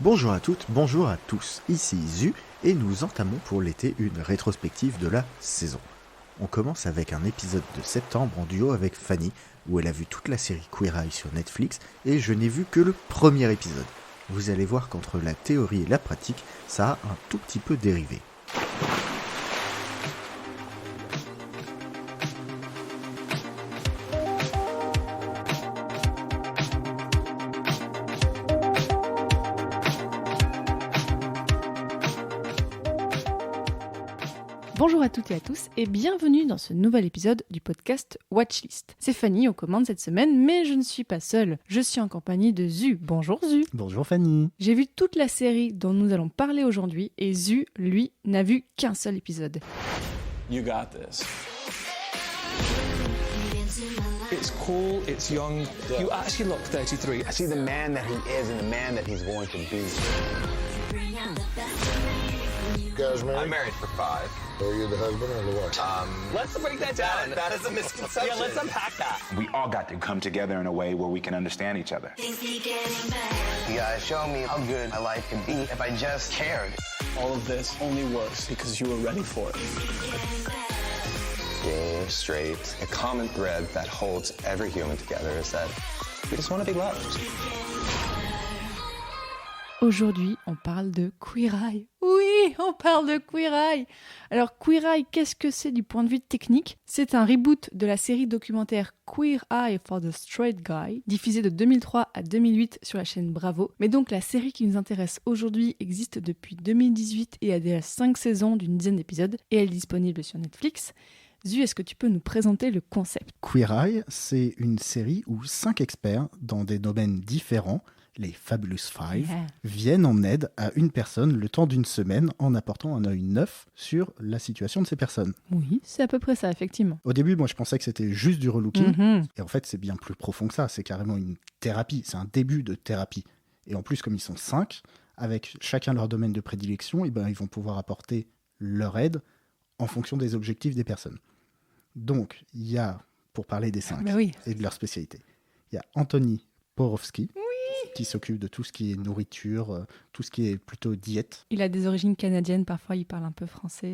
Bonjour à toutes, bonjour à tous, ici Zu, et nous entamons pour l'été une rétrospective de la saison. On commence avec un épisode de septembre en duo avec Fanny, où elle a vu toute la série Queer Eye sur Netflix, et je n'ai vu que le premier épisode. Vous allez voir qu'entre la théorie et la pratique, ça a un tout petit peu dérivé. Bonjour à toutes et à tous et bienvenue dans ce nouvel épisode du podcast Watchlist. C'est Fanny aux commandes cette semaine, mais je ne suis pas seule. Je suis en compagnie de Zu. Bonjour Zu. Bonjour Fanny. J'ai vu toute la série dont nous allons parler aujourd'hui et Zu, lui, n'a vu qu'un seul épisode. You got this. It's cool, it's young. You actually look 33. I see the man that he is and the man that he's going to be. You guys married? I'm married for 5. Are you the husband or the wife? Let's break that down. That is a misconception. Yeah, let's unpack that. We all got to come together in a way where we can understand each other. You guys show me how good my life could be if I just cared. All of this only works because you were ready for it. Gay, straight, a common thread that holds every human together is that we just want to be loved. Aujourd'hui, on parle de Queer Eye. Oui, on parle de Queer Eye. Alors, Queer Eye, qu'est-ce que c'est du point de vue technique ? C'est un reboot de la série documentaire Queer Eye for the Straight Guy, diffusée de 2003 à 2008 sur la chaîne Bravo. Mais donc, la série qui nous intéresse aujourd'hui existe depuis 2018 et a déjà 5 saisons d'une dizaine d'épisodes, et elle est disponible sur Netflix. Zu, est-ce que tu peux nous présenter le concept ? Queer Eye, c'est une série où 5 experts dans des domaines différents, les Fabulous Five, viennent en aide à une personne le temps d'une semaine en apportant un œil neuf sur la situation de ces personnes. Oui, c'est à peu près ça, effectivement. Au début, moi, je pensais que c'était juste du relooking. Et en fait, c'est bien plus profond que ça. C'est carrément une thérapie. C'est un début de thérapie. Et en plus, comme ils sont 5, avec chacun leur domaine de prédilection, ils vont pouvoir apporter leur aide en fonction des objectifs des personnes. Donc, il y a, pour parler des 5 et de leur spécialité, il y a Anthony Porowski, qui s'occupe de tout ce qui est nourriture, tout ce qui est plutôt diète. Il a des origines canadiennes, parfois il parle un peu français.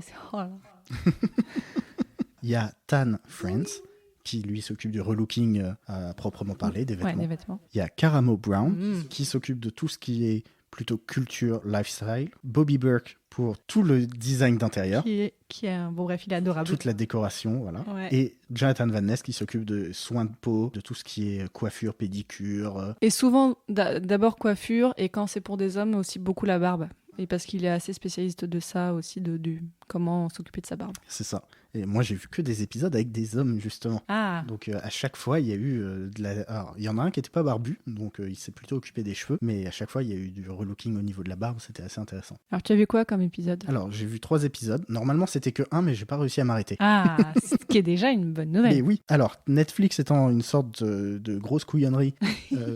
Il y a Tan France, qui lui s'occupe du relooking à proprement parler, des vêtements. Ouais, des vêtements. Il y a Karamo Brown, qui s'occupe de tout ce qui est plutôt culture, lifestyle. Bobby Burke pour tout le design d'intérieur. Qui est bon bref, il est adorable. Toute la décoration, voilà. Ouais. Et Jonathan Van Ness qui s'occupe de soins de peau, de tout ce qui est coiffure, pédicure. Et souvent, d'abord coiffure, et quand c'est pour des hommes, aussi beaucoup la barbe. Et parce qu'il est assez spécialiste de ça aussi, de comment s'occuper de sa barbe. C'est ça. Et moi, j'ai vu que des épisodes avec des hommes, justement. Ah. Donc, à chaque fois, il y a eu Alors, il y en a un qui n'était pas barbu, donc il s'est plutôt occupé des cheveux. Mais à chaque fois, il y a eu du relooking au niveau de la barbe. C'était assez intéressant. Alors, tu as vu quoi comme épisode ? Alors, j'ai vu 3 épisodes. Normalement, c'était que 1, mais j'ai pas réussi à m'arrêter. Ah, ce qui est déjà une bonne nouvelle. Mais oui. Alors, Netflix étant une sorte de grosse couillonnerie,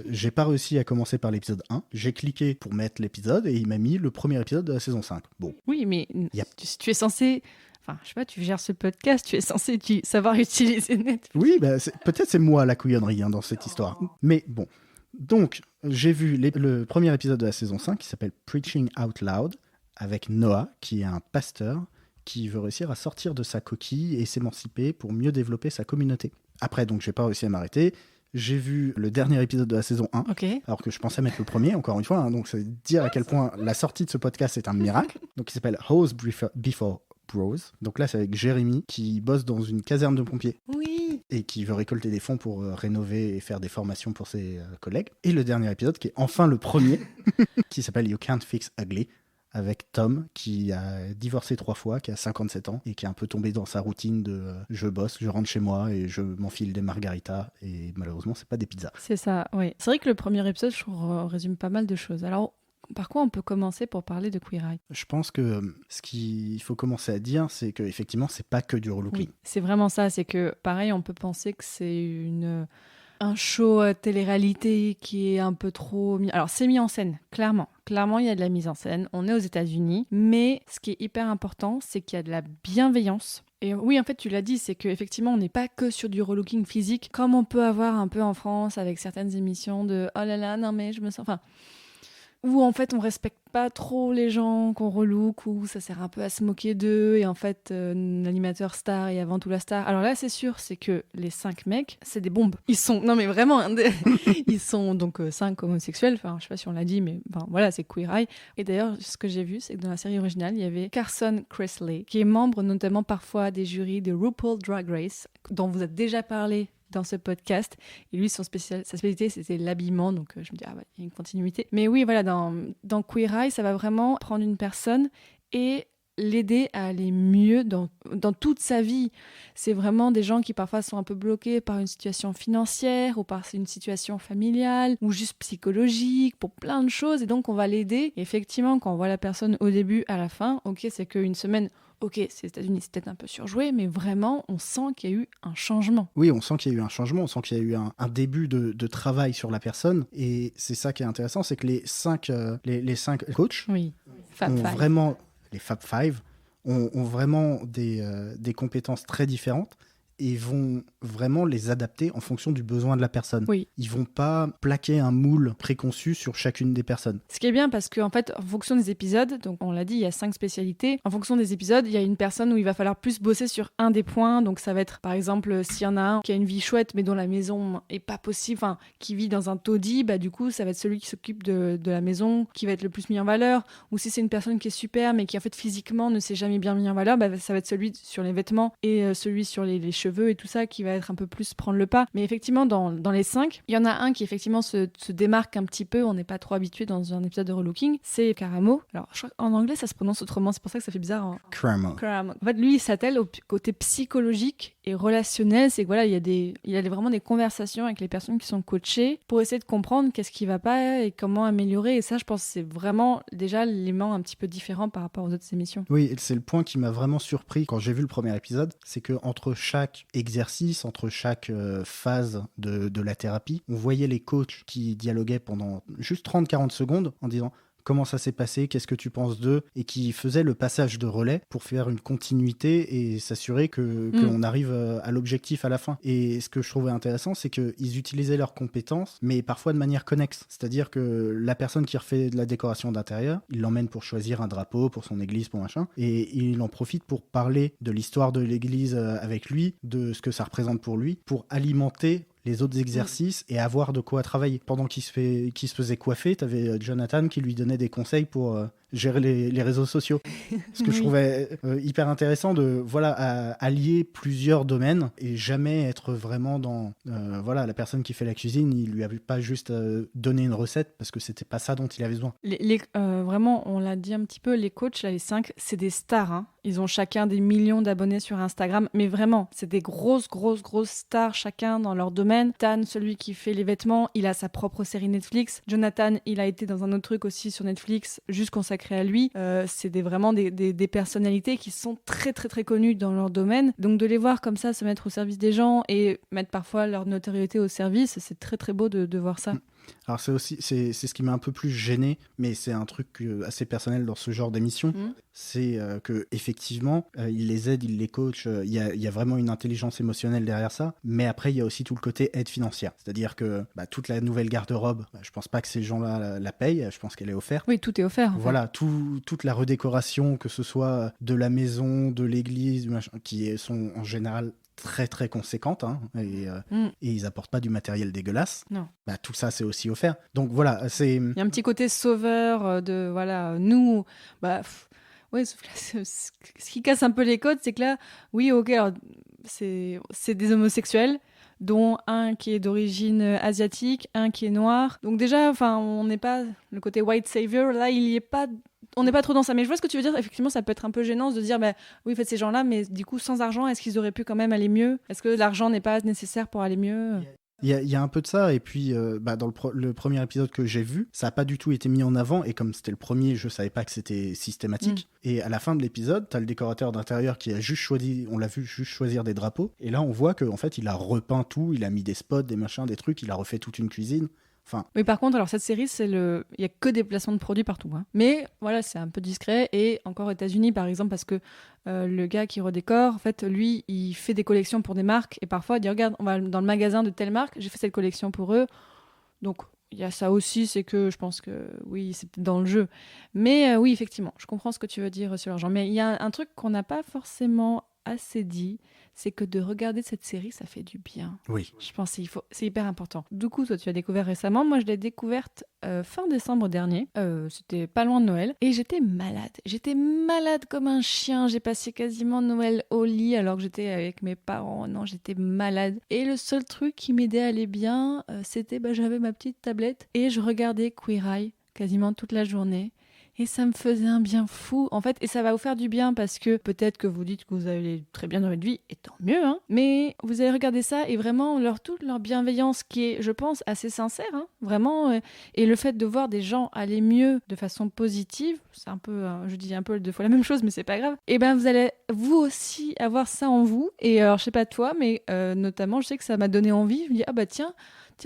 j'ai pas réussi à commencer par l'épisode 1. J'ai cliqué pour mettre l'épisode et il m'a mis le premier épisode de la saison 5. Bon. Oui, mais tu es censé... Enfin, je sais pas, tu gères ce podcast, tu es censé savoir utiliser Netflix. Oui, peut-être c'est moi la couillonnerie dans cette histoire. Mais bon. Donc, j'ai vu le premier épisode de la saison 5 qui s'appelle Preaching Out Loud avec Noah, qui est un pasteur qui veut réussir à sortir de sa coquille et s'émanciper pour mieux développer sa communauté. Après, donc, j'ai pas réussi à m'arrêter. J'ai vu le dernier épisode de la saison 1, alors que je pensais mettre le premier, encore une fois. Donc, ça veut dire à quel point la sortie de ce podcast est un miracle. Donc, il s'appelle Hoes Before Bros. Donc là, c'est avec Jérémy qui bosse dans une caserne de pompiers. Oui. Et qui veut récolter des fonds pour rénover et faire des formations pour ses collègues. Et le dernier épisode, qui est enfin le premier, qui s'appelle You Can't Fix Ugly, avec Tom, qui a divorcé 3 fois, qui a 57 ans, et qui est un peu tombé dans sa routine de je bosse, je rentre chez moi et je m'enfile des margaritas, et malheureusement, c'est pas des pizzas. C'est ça, oui. C'est vrai que le premier épisode, je trouve, résume pas mal de choses. Alors, par quoi on peut commencer pour parler de Queer Eye ? Je pense que ce qu'il faut commencer à dire, c'est qu'effectivement, c'est pas que du relooking. Oui, c'est vraiment ça. C'est que, pareil, on peut penser que c'est un show télé-réalité qui est un peu trop... Alors, c'est mis en scène, clairement. Clairement, il y a de la mise en scène. On est aux États-Unis. Mais ce qui est hyper important, c'est qu'il y a de la bienveillance. Et oui, en fait, tu l'as dit, c'est qu'effectivement, on n'est pas que sur du relooking physique, comme on peut avoir un peu en France avec certaines émissions de « Oh là là, non mais je me sens... » Enfin, où en fait on respecte pas trop les gens qu'on relook, où ça sert un peu à se moquer d'eux, et en fait l'animateur star est avant tout la star. Alors là c'est sûr, c'est que les 5 mecs, c'est des bombes. Ils sont, non mais vraiment, ils sont donc 5 homosexuels, enfin je sais pas si on l'a dit, mais enfin, voilà, c'est Queer Eye. Et d'ailleurs ce que j'ai vu, c'est que dans la série originale, il y avait Carson Kressley, qui est membre notamment parfois des jurys de RuPaul Drag Race, dont vous avez déjà parlé dans ce podcast, et lui sa spécialité c'était l'habillement, donc je me dis il y a une continuité. Mais oui, voilà, dans Queer Eye, ça va vraiment prendre une personne et l'aider à aller mieux dans toute sa vie. C'est vraiment des gens qui parfois sont un peu bloqués par une situation financière ou par une situation familiale ou juste psychologique, pour plein de choses, et donc on va l'aider. Et effectivement, quand on voit la personne au début à la fin, ok, c'est qu'une semaine. Ok, c'est les États-Unis, c'est peut-être un peu surjoué, mais vraiment, on sent qu'il y a eu un changement. Oui, on sent qu'il y a eu un changement, on sent qu'il y a eu un début de travail sur la personne. Et c'est ça qui est intéressant, c'est que les cinq coachs oui. ont vraiment, les Fab Five, ont vraiment des compétences très différentes et vont vraiment les adapter en fonction du besoin de la personne. Oui. Ils vont pas plaquer un moule préconçu sur chacune des personnes. Ce qui est bien, parce qu'en fait, en fonction des épisodes, donc on l'a dit, il y a 5 spécialités. En fonction des épisodes, il y a une personne où il va falloir plus bosser sur un des points. Donc ça va être, par exemple, s'il y en a un qui a une vie chouette, mais dont la maison est pas possible, enfin, qui vit dans un taudis, bah du coup, ça va être celui qui s'occupe de la maison qui va être le plus mis en valeur. Ou si c'est une personne qui est super, mais qui en fait physiquement ne s'est jamais bien mis en valeur, bah ça va être celui sur les vêtements et celui sur les cheveux et tout ça qui va être un peu plus prendre le pas. Mais effectivement, dans les 5, il y en a un qui effectivement se démarque un petit peu, on n'est pas trop habitué dans un épisode de relooking, c'est Karamo. Alors je crois qu'en anglais ça se prononce autrement, c'est pour ça que ça fait bizarre. Karamo. En fait, lui il s'attelle au côté psychologique et relationnel, c'est que voilà, il y a vraiment des conversations avec les personnes qui sont coachées pour essayer de comprendre qu'est-ce qui va pas et comment améliorer, et ça je pense que c'est vraiment déjà l'élément un petit peu différent par rapport aux autres émissions. Oui, et c'est le point qui m'a vraiment surpris quand j'ai vu le premier épisode, c'est que entre chaque exercice, entre chaque phase de la thérapie, on voyait les coachs qui dialoguaient pendant juste 30-40 secondes en disant comment ça s'est passé, qu'est-ce que tu penses d'eux, et qui faisaient le passage de relais pour faire une continuité et s'assurer qu'on arrive à l'objectif à la fin. Et ce que je trouvais intéressant, c'est qu'ils utilisaient leurs compétences, mais parfois de manière connexe. C'est-à-dire que la personne qui refait de la décoration d'intérieur, il l'emmène pour choisir un drapeau pour son église, pour machin, et il en profite pour parler de l'histoire de l'église avec lui, de ce que ça représente pour lui, pour alimenter les autres exercices et avoir de quoi travailler. Pendant qu'il se faisait coiffer, t'avais Jonathan qui lui donnait des conseils pour gérer les réseaux sociaux. Ce que je trouvais hyper intéressant de allier plusieurs domaines et jamais être vraiment dans la personne qui fait la cuisine, il lui avait pas juste donné une recette parce que c'était pas ça dont il avait besoin. Vraiment, on l'a dit un petit peu, les coachs, là, les 5, c'est des stars, hein. Ils ont chacun des millions d'abonnés sur Instagram, mais vraiment, c'est des grosses stars chacun dans leur domaine. Tan, celui qui fait les vêtements, il a sa propre série Netflix. Jonathan, il a été dans un autre truc aussi sur Netflix, juste consacré à lui. C'est vraiment des personnalités qui sont très connues dans leur domaine. Donc de les voir comme ça se mettre au service des gens et mettre parfois leur notoriété au service, c'est très beau de voir ça. Alors c'est ce qui m'a un peu plus gêné, mais c'est un truc assez personnel dans ce genre d'émission. C'est que effectivement il les aide, il les coach, il y a vraiment une intelligence émotionnelle derrière ça, mais après il y a aussi tout le côté aide financière, c'est-à-dire que toute la nouvelle garde-robe, je pense pas que ces gens-là la payent, je pense qu'elle est offerte. Oui, tout est offert. Voilà, toute la redécoration, que ce soit de la maison, de l'église, qui sont en général très conséquentes, hein, et ils apportent pas du matériel dégueulasse. Non. Tout ça c'est aussi offert. Donc voilà, c'est... Il y a un petit côté sauveur de nous. Ouais, ce qui casse un peu les codes, c'est que là, oui, ok, alors c'est des homosexuels, dont un qui est d'origine asiatique, un qui est noir. Donc déjà, on n'est pas le côté white savior, là, il y est pas. On n'est pas trop dans ça, mais je vois ce que tu veux dire. Effectivement, ça peut être un peu gênant de dire, oui, faites ces gens-là, mais du coup, sans argent, est-ce qu'ils auraient pu quand même aller mieux ? Est-ce que l'argent n'est pas nécessaire pour aller mieux ? Il y a un peu de ça, et puis dans le premier épisode que j'ai vu, ça n'a pas du tout été mis en avant, et comme c'était le premier, je savais pas que c'était systématique. Et à la fin de l'épisode, t'as le décorateur d'intérieur qui a juste choisi, on l'a vu juste choisir des drapeaux, et là on voit qu'en fait il a repeint tout, il a mis des spots, des machins, des trucs, il a refait toute une cuisine. Oui, par contre, alors cette série, il y a que des placements de produits partout, hein. Mais voilà, c'est un peu discret. Et encore aux États-Unis, par exemple, parce que le gars qui redécore, en fait, lui, il fait des collections pour des marques. Et parfois, il dit, regarde, on va dans le magasin de telle marque, j'ai fait cette collection pour eux. Donc, il y a ça aussi, c'est que je pense que oui, c'est peut-être dans le jeu. Mais oui, effectivement, je comprends ce que tu veux dire sur l'argent. Mais il y a un truc qu'on n'a pas forcément assez dit, c'est que de regarder cette série, ça fait du bien. Oui. Je pense que c'est hyper important. Du coup, toi, tu l'as découvert récemment. Moi, je l'ai découverte fin décembre dernier. C'était pas loin de Noël. Et j'étais malade. J'étais malade comme un chien. J'ai passé quasiment Noël au lit alors que j'étais avec mes parents. Non, j'étais malade. Et le seul truc qui m'aidait à aller bien, c'était j'avais ma petite tablette et je regardais Queer Eye quasiment toute la journée. Et ça me faisait un bien fou, en fait. Et ça va vous faire du bien parce que peut-être que vous dites que vous allez très bien dans votre vie, et tant mieux, hein. Mais vous allez regarder ça et vraiment toute leur bienveillance qui est, je pense, assez sincère, hein, vraiment. Et le fait de voir des gens aller mieux de façon positive, c'est un peu, je dis un peu deux fois la même chose, mais c'est pas grave. Et ben vous allez vous aussi avoir ça en vous. Et alors, je sais pas toi, mais notamment, je sais que ça m'a donné envie. Je me dis, ah bah tiens,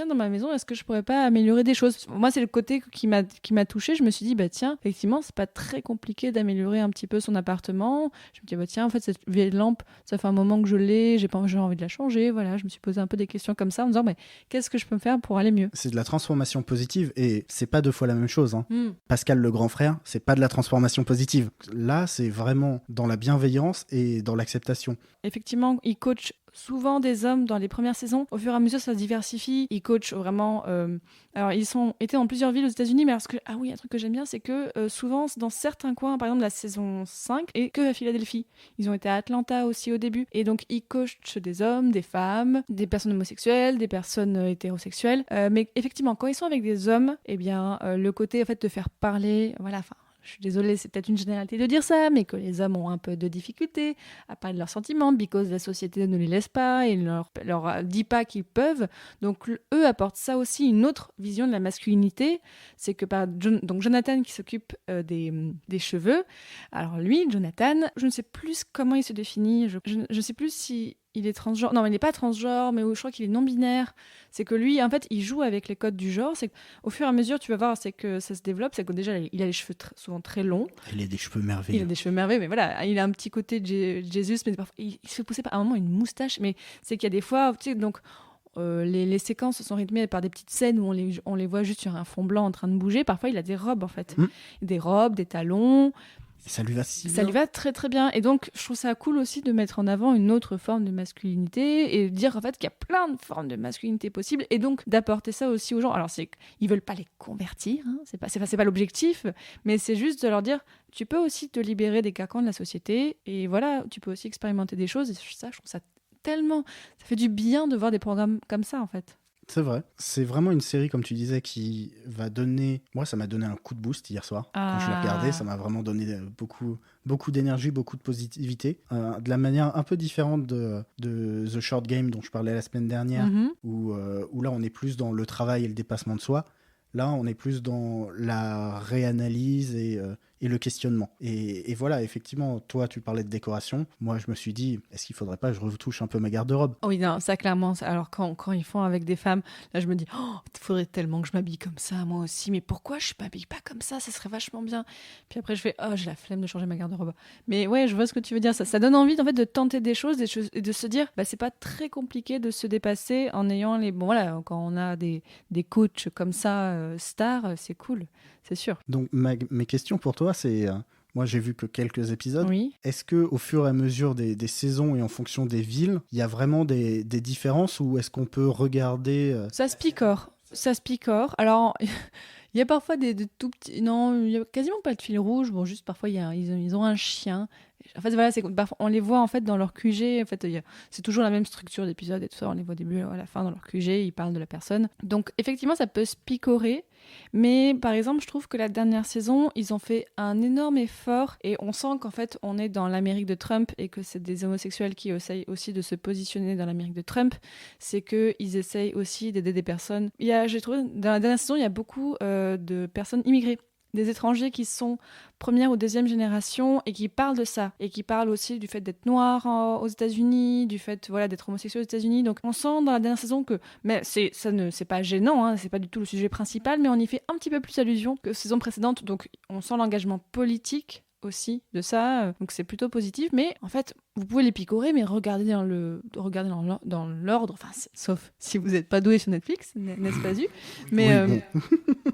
dans ma maison, est-ce que je pourrais pas améliorer des choses? Moi, c'est le côté qui m'a touchée. Je me suis dit, tiens, effectivement, c'est pas très compliqué d'améliorer un petit peu son appartement. Je me dis, tiens, en fait, cette vieille lampe, ça fait un moment que je l'ai, j'ai envie de la changer. Voilà, je me suis posé un peu des questions comme ça en me disant, qu'est-ce que je peux me faire pour aller mieux? C'est de la transformation positive et c'est pas deux fois la même chose. Hein. Pascal le grand frère, c'est pas de la transformation positive. Là, c'est vraiment dans la bienveillance et dans l'acceptation. Effectivement, il coach souvent des hommes dans les premières saisons. Au fur et à mesure, ça se diversifie. Ils coachent vraiment... Alors, ils étaient dans plusieurs villes aux États-Unis, mais un truc que j'aime bien, c'est que souvent, dans certains coins, par exemple la saison 5, et que à Philadelphie. Ils ont été à Atlanta aussi au début. Et donc, ils coachent des hommes, des femmes, des personnes homosexuelles, des personnes hétérosexuelles. Mais effectivement, quand ils sont avec des hommes, le côté, en fait, de faire parler... Voilà, je suis désolée, c'est peut-être une généralité de dire ça, mais que les hommes ont un peu de difficulté à parler de leurs sentiments, because la société ne les laisse pas et ne leur dit pas qu'ils peuvent. Donc, eux apportent ça aussi, une autre vision de la masculinité. C'est que donc Jonathan qui s'occupe des cheveux. Alors lui, Jonathan, je ne sais plus comment il se définit. Je ne sais plus si... il est transgenre. Non, mais il n'est pas transgenre, mais je crois qu'il est non-binaire. C'est que lui, en fait, il joue avec les codes du genre. C'est qu'au fur et à mesure, tu vas voir, c'est que ça se développe. C'est que déjà, il a les cheveux souvent très longs. Il a des cheveux merveilleux. Il a des cheveux merveilleux, mais voilà, il a un petit côté de Jésus, mais parfois, il se fait pousser par un moment une moustache. Mais c'est qu'il y a des fois, tu sais, donc... les séquences sont rythmées par des petites scènes où on les voit juste sur un fond blanc en train de bouger. Parfois, il a des robes, en fait. Des robes, des talons... Ça lui va si bien. Ça lui va très très bien. Et donc, je trouve ça cool aussi de mettre en avant une autre forme de masculinité et de dire en fait qu'il y a plein de formes de masculinité possibles et donc d'apporter ça aussi aux gens. Alors, ils veulent pas les convertir, hein, c'est pas l'objectif, mais c'est juste de leur dire tu peux aussi te libérer des carcans de la société et voilà, tu peux aussi expérimenter des choses. Et ça, je trouve ça tellement... Ça fait du bien de voir des programmes comme ça en fait. C'est vrai. C'est vraiment une série, comme tu disais, qui va donner... Moi, ça m'a donné un coup de boost hier soir. Quand je l'ai regardé, ça m'a vraiment donné beaucoup d'énergie, beaucoup de positivité. De la manière un peu différente de The Short Game dont je parlais la semaine dernière, où là, on est plus dans le travail et le dépassement de soi. Là, on est plus dans la réanalyse et le questionnement. Et voilà, effectivement, toi, tu parlais de décoration. Moi, je me suis dit, est-ce qu'il ne faudrait pas que je retouche un peu ma garde-robe ? Oh oui, non, ça, clairement. Alors, quand ils font avec des femmes, là, je me dis, il faudrait tellement que je m'habille comme ça, moi aussi. Mais pourquoi je ne m'habille pas comme ça ? Ça serait vachement bien. Puis après, je fais, j'ai la flemme de changer ma garde-robe. Mais ouais, je vois ce que tu veux dire. Ça donne envie, en fait, de tenter des choses et de se dire, c'est pas très compliqué de se dépasser en ayant les... Bon, voilà, quand on a des coachs comme ça, stars, c'est cool, c'est sûr. Donc, mes questions pour toi, c'est... moi, j'ai vu que quelques épisodes. Oui. Est-ce qu'au fur et à mesure des saisons et en fonction des villes, il y a vraiment des différences ou est-ce qu'on peut regarder... Ça se picore. Alors, il y a parfois des tout petits... Non, il n'y a quasiment pas de fil rouge. Bon, juste parfois, ils ont un chien. En fait, voilà, on les voit en fait dans leur QG. En fait, c'est toujours la même structure d'épisodes et tout ça. On les voit au début, à la fin dans leur QG. Ils parlent de la personne. Donc, effectivement, ça peut se picorer. Mais par exemple, je trouve que la dernière saison, ils ont fait un énorme effort et on sent qu'en fait, on est dans l'Amérique de Trump et que c'est des homosexuels qui essayent aussi de se positionner dans l'Amérique de Trump. C'est qu'ils essayent aussi d'aider des personnes. J'ai trouvé, dans la dernière saison, il y a beaucoup de personnes immigrées. Des étrangers qui sont première ou deuxième génération et qui parlent de ça et qui parlent aussi du fait d'être noir aux États-Unis, du fait d'être homosexuel aux États-Unis. Donc on sent dans la dernière saison que, mais c'est pas gênant, hein, c'est pas du tout le sujet principal, mais on y fait un petit peu plus allusion que saison précédente. Donc on sent l'engagement politique aussi de ça, donc c'est plutôt positif. Mais en fait, vous pouvez les picorer, mais regardez dans l'ordre, enfin, sauf si vous n'êtes pas doué sur Netflix, n'est-ce pas eu. Mais, Oui, bon.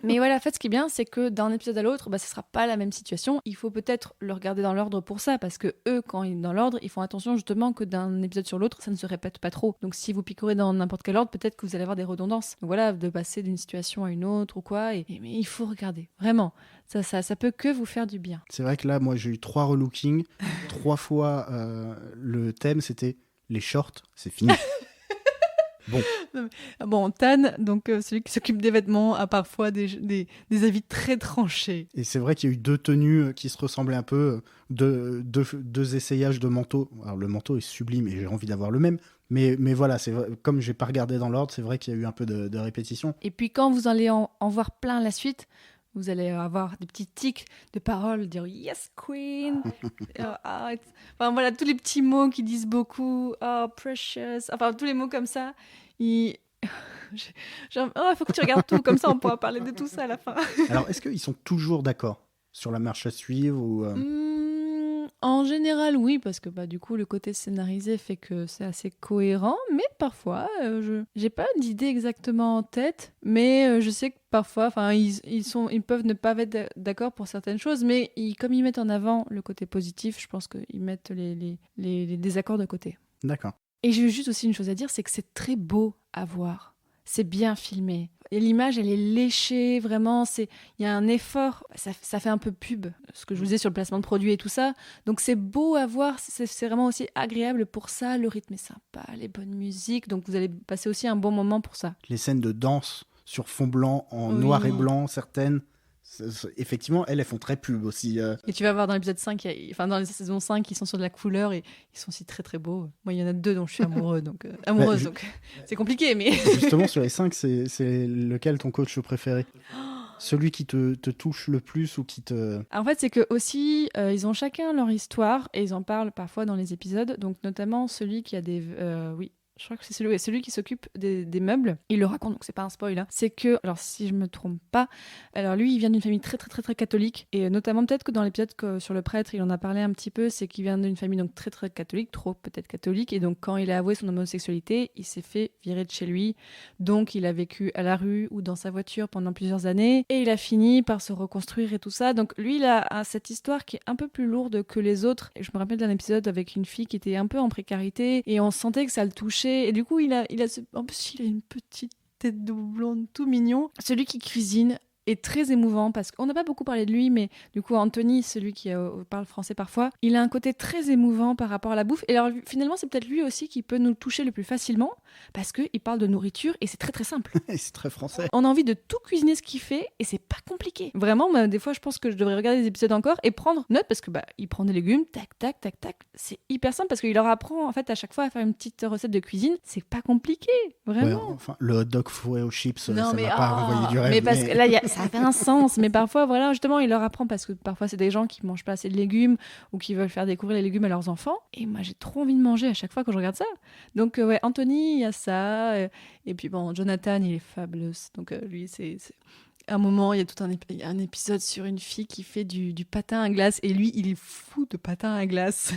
mais voilà, en fait, ce qui est bien, c'est que d'un épisode à l'autre, ce ne sera pas la même situation. Il faut peut-être le regarder dans l'ordre pour ça, parce que eux, quand ils sont dans l'ordre, ils font attention justement que d'un épisode sur l'autre, ça ne se répète pas trop. Donc si vous picorez dans n'importe quel ordre, peut-être que vous allez avoir des redondances. Donc voilà, de passer d'une situation à une autre ou quoi. Mais il faut regarder, vraiment. Ça peut que vous faire du bien. C'est vrai que là, moi, j'ai eu 3 relookings. 3 fois, le thème, c'était les shorts, c'est fini. Bon, Tan, donc celui qui s'occupe des vêtements, a parfois des avis très tranchés. Et c'est vrai qu'il y a eu 2 tenues qui se ressemblaient un peu, deux essayages de manteaux. Alors, le manteau est sublime et j'ai envie d'avoir le même. Mais voilà, c'est vrai, comme j'ai pas regardé dans l'ordre, c'est vrai qu'il y a eu un peu de répétition. Et puis quand vous allez en voir plein la suite, vous allez avoir des petits tics de paroles, dire yes queen, enfin voilà, tous les petits mots qui disent beaucoup, oh precious, enfin tous les mots comme ça. Il faut que tu regardes tout, comme ça on pourra parler de tout ça à la fin. Alors, est-ce qu'ils sont toujours d'accord sur la marche à suivre ou En général, oui, parce que du coup, le côté scénarisé fait que c'est assez cohérent, mais parfois, j'ai pas d'idée exactement en tête, mais je sais que parfois, ils peuvent ne pas être d'accord pour certaines choses, mais comme ils mettent en avant le côté positif, je pense qu'ils mettent les désaccords de côté. D'accord. Et j'ai juste aussi une chose à dire, c'est que c'est très beau à voir. C'est bien filmé. Et l'image, elle est léchée, vraiment. Il y a un effort. Ça fait un peu pub, ce que je vous disais sur le placement de produits et tout ça. Donc c'est beau à voir. C'est vraiment aussi agréable pour ça. Le rythme est sympa, les bonnes musiques. Donc vous allez passer aussi un bon moment pour ça. Les scènes de danse sur fond blanc, en noir et blanc, certaines. Effectivement, elles font très pub aussi. Et tu vas voir dans l'épisode 5, dans la saison 5, ils sont sur de la couleur et ils sont aussi très très beaux. Moi, il y en a 2 dont je suis amoureuse, donc c'est compliqué, mais... Justement, sur les 5, c'est lequel ton coach préféré ? Celui qui te touche le plus ou qui te... En fait, c'est que aussi, ils ont chacun leur histoire et ils en parlent parfois dans les épisodes. Donc notamment celui qui a des... je crois que c'est celui qui s'occupe des meubles. Il le raconte, donc c'est pas un spoil. Hein. C'est que, alors si je me trompe pas, alors lui, il vient d'une famille très très très très catholique. Et notamment peut-être que dans l'épisode sur le prêtre, il en a parlé un petit peu, c'est qu'il vient d'une famille donc très très catholique, trop peut-être catholique. Et donc quand il a avoué son homosexualité, il s'est fait virer de chez lui. Donc il a vécu à la rue ou dans sa voiture pendant plusieurs années. Et il a fini par se reconstruire et tout ça. Donc lui, il a cette histoire qui est un peu plus lourde que les autres. Et je me rappelle d'un épisode avec une fille qui était un peu en précarité et on sentait que ça le touchait. Et du coup, en plus, il a une petite tête de blonde tout mignon. Celui qui cuisine est très émouvant parce qu'on n'a pas beaucoup parlé de lui, mais du coup, Anthony, celui qui parle français parfois, il a un côté très émouvant par rapport à la bouffe. Et alors, finalement, c'est peut-être lui aussi qui peut nous toucher le plus facilement parce qu'il parle de nourriture et c'est très très simple. Et c'est très français. On a envie de tout cuisiner ce qu'il fait et c'est pas compliqué. Vraiment, des fois, je pense que je devrais regarder des épisodes encore et prendre note parce que il prend des légumes, tac, tac, tac, tac. C'est hyper simple parce qu'il leur apprend en fait à chaque fois à faire une petite recette de cuisine. C'est pas compliqué, vraiment. Ouais, enfin, le hot dog fourré aux chips, ça m'a pas envoyé du rêve. Mais parce que là, ça fait un sens. Mais parfois, voilà, justement, il leur apprend parce que parfois, c'est des gens qui mangent pas assez de légumes ou qui veulent faire découvrir les légumes à leurs enfants. Et moi, j'ai trop envie de manger à chaque fois quand je regarde ça. Donc, ouais, Anthony, il y a ça. Et puis, bon, Jonathan, il est fabuleux. Donc, lui, c'est... À un moment, il y a tout un épisode sur une fille qui fait du patin à glace. Et lui, il est fou de patin à glace.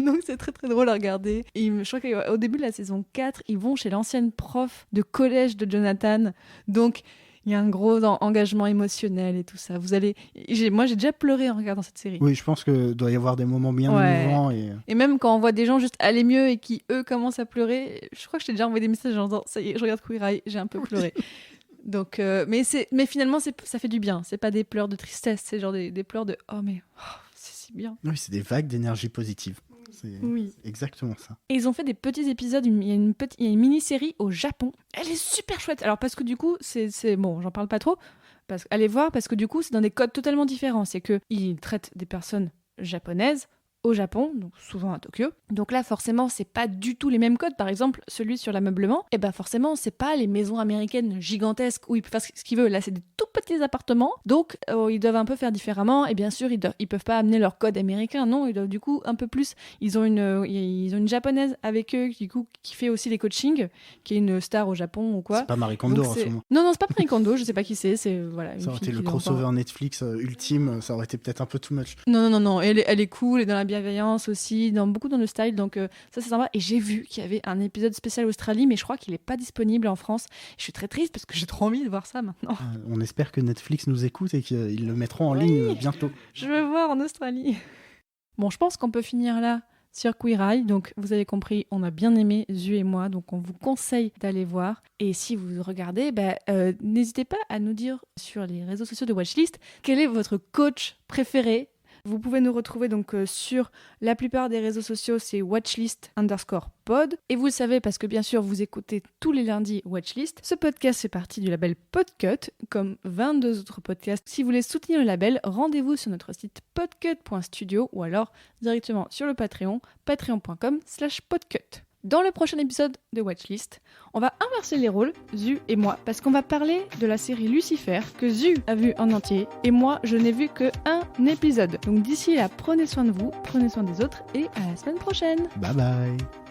Donc c'est très très drôle à regarder. Et je crois qu'au début de la saison 4, ils vont chez l'ancienne prof de collège de Jonathan. Donc il y a un gros engagement émotionnel et tout ça. Moi j'ai déjà pleuré en regardant cette série. Oui, je pense que doit y avoir des moments bien émouvants. Et même quand on voit des gens juste aller mieux et qui eux commencent à pleurer, je crois que je t'ai déjà envoyé des messages en disant ça y est, je regarde Queer Eye, j'ai un peu pleuré. Donc, mais finalement ça fait du bien. C'est pas des pleurs de tristesse, c'est genre des pleurs de c'est si bien. Oui, c'est des vagues d'énergie positive. C'est exactement ça. Et ils ont fait des petits épisodes. Il y a une mini-série au Japon. Elle est super chouette. Alors parce que du coup, c'est bon, j'en parle pas trop. Allez voir parce que du coup, c'est dans des codes totalement différents. C'est que ils traitent des personnes japonaises au Japon, donc souvent à Tokyo. Donc là, forcément, c'est pas du tout les mêmes codes. Par exemple, celui sur l'ameublement, forcément, c'est pas les maisons américaines gigantesques où il peut faire ce qu'il veut. Là, c'est des tout petits appartements. Donc, ils doivent un peu faire différemment. Et bien sûr, ils peuvent pas amener leur code américain. Non, ils doivent du coup un peu plus. Ils ont une japonaise avec eux qui fait aussi les coachings, qui est une star au Japon ou quoi. C'est pas Marie Kondo en ce moment. Non, c'est pas Marie Kondo. Je sais pas qui c'est. Voilà. Ça aurait été le crossover Netflix ultime. Ça aurait été peut-être un peu too much. Non. Elle est cool et dans la bienveillance aussi, beaucoup dans le style, donc ça c'est sympa. Et j'ai vu qu'il y avait un épisode spécial Australie, mais je crois qu'il n'est pas disponible en France. Je suis très triste parce que j'ai trop envie de voir ça maintenant. On espère que Netflix nous écoute et qu'ils le mettront en ligne bientôt. Je veux voir en Australie. Bon, je pense qu'on peut finir là sur Queer Eye. Donc, vous avez compris, on a bien aimé, Zu et moi. Donc, on vous conseille d'aller voir. Et si vous regardez, n'hésitez pas à nous dire sur les réseaux sociaux de Watchlist quel est votre coach préféré. Vous pouvez nous retrouver donc sur la plupart des réseaux sociaux, c'est watchlist_pod. Et vous le savez parce que bien sûr, vous écoutez tous les lundis Watchlist. Ce podcast fait partie du label Podcut, comme 22 autres podcasts. Si vous voulez soutenir le label, rendez-vous sur notre site podcut.studio ou alors directement sur le Patreon, patreon.com/podcut. Dans le prochain épisode de Watchlist, on va inverser les rôles, Zu et moi, parce qu'on va parler de la série Lucifer que Zu a vu en entier et moi je n'ai vu que un épisode. Donc d'ici là, prenez soin de vous, prenez soin des autres et à la semaine prochaine. Bye bye.